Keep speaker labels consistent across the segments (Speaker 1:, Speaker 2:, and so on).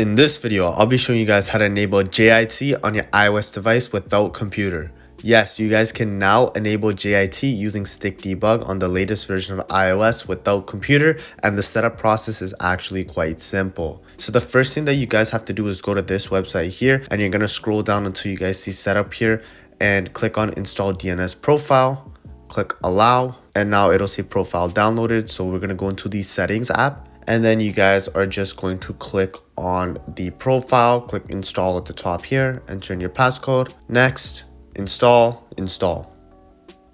Speaker 1: In this video, I'll be showing you guys how to enable JIT on your iOS device without computer. Yes, you guys can now enable JIT using StikDebug on the latest version of iOS without computer, and the setup process is actually quite simple. So the first thing that you guys have to do is go to this website here, and you're going to scroll down until you guys see setup here and click on install DNS profile, click allow, and now it'll say profile downloaded. So we're going to go into the settings app. And then you guys are just going to click on the profile, click install at the top here, enter in your passcode, next, install.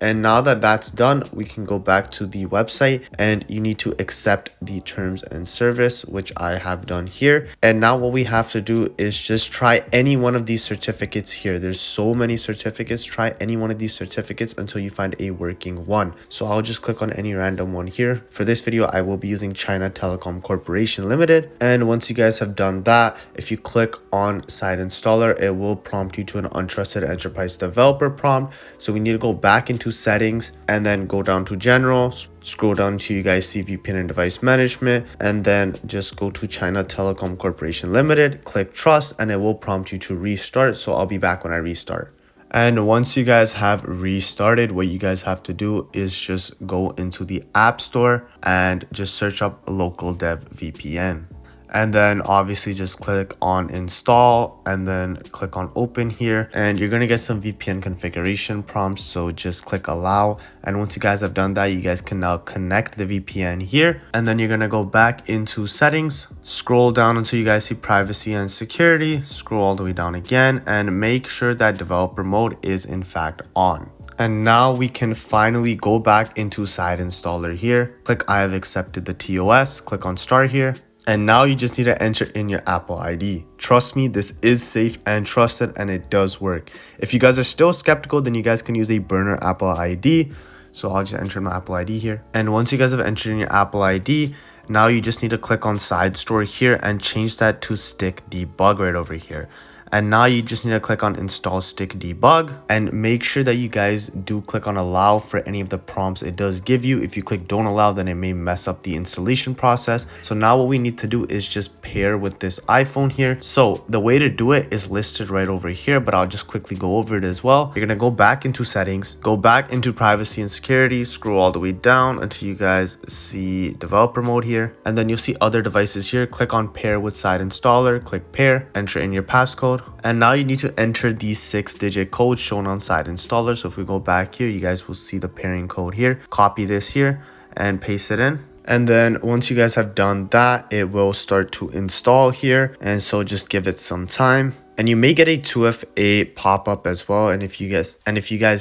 Speaker 1: And now that that's done, we can go back to the website and you need to accept the terms and service, which I have done here. And now what we have to do is just try any one of these certificates here. There's so many certificates. Try any one of these certificates until you find a working one. So I'll just click on any random one here. For this video, I will be using China Telecom Corporation Limited. And once you guys have done that, if you click on SideInstaller, it will prompt you to an untrusted enterprise developer prompt. So we need to go back into settings and then go down to general, scroll down until you guys see VPN and device management, and then just go to China Telecom Corporation Limited, click trust, and it will prompt you to restart. So I'll be back when I restart. And once you guys have restarted, what you guys have to do is just go into the App Store and just search up local dev VPN. And then obviously just click on install and then click on open here, and you're going to get some VPN configuration prompts. So just click allow. And once you guys have done that, you guys can now connect the VPN here, and then you're going to go back into settings, scroll down until you guys see privacy and security, scroll all the way down again, and make sure that developer mode is in fact on. And now we can finally go back into SideInstaller here, click I have accepted the TOS, click on start here. And now you just need to enter in your Apple ID. Trust me, this is safe and trusted and it does work. If you guys are still skeptical, then you guys can use a burner Apple ID. So I'll just enter my Apple ID here. And once you guys have entered in your Apple ID, now you just need to click on Side Store here and change that to StikDebug right over here. And now you just need to click on install StikDebug and make sure that you guys do click on allow for any of the prompts it does give you. If you click don't allow, then it may mess up the installation process. So now what we need to do is just pair with this iPhone here. So the way to do it is listed right over here, but I'll just quickly go over it as well. You're going to go back into settings, go back into privacy and security, scroll all the way down until you guys see developer mode here. And then you'll see other devices here. Click on pair with SideInstaller, click pair, enter in your passcode. And now you need to enter the 6-digit code shown on SideInstaller. So if we go back here, you guys will see the pairing code here. Copy this here and paste it in. And then once you guys have done that, it will start to install here. And so just give it some time. And you may get a 2FA pop-up as well. And if you guys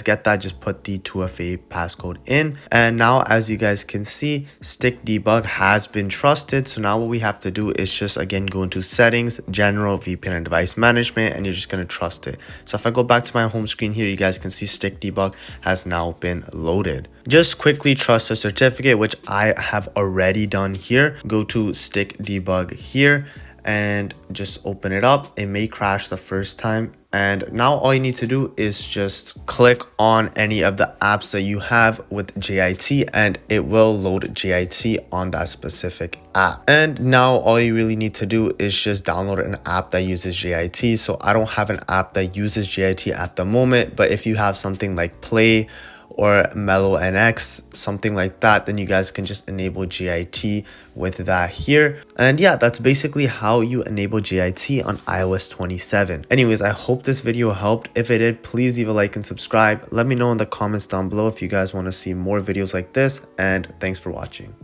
Speaker 1: get that, just put the 2FA passcode in. And now, as you guys can see, StikDebug has been trusted. So now what we have to do is just again go into settings, general, VPN and device management, and you're just going to trust it. So if I go back to my home screen here, you guys can see StikDebug has now been loaded. Just quickly trust the certificate, which I have already done here. Go to StikDebug here and just open it up. It may crash the first time. And now all you need to do is just click on any of the apps that you have with JIT and it will load JIT on that specific app. And now all you really need to do is just download an app that uses JIT. So I don't have an app that uses JIT at the moment, but if you have something like Play or Mellow NX, something like that, then you guys can just enable JIT with that here. And yeah, that's basically how you enable JIT on iOS 27. Anyways, I hope this video helped. If it did, please leave a like and subscribe. Let me know in the comments down below if you guys want to see more videos like this, and thanks for watching.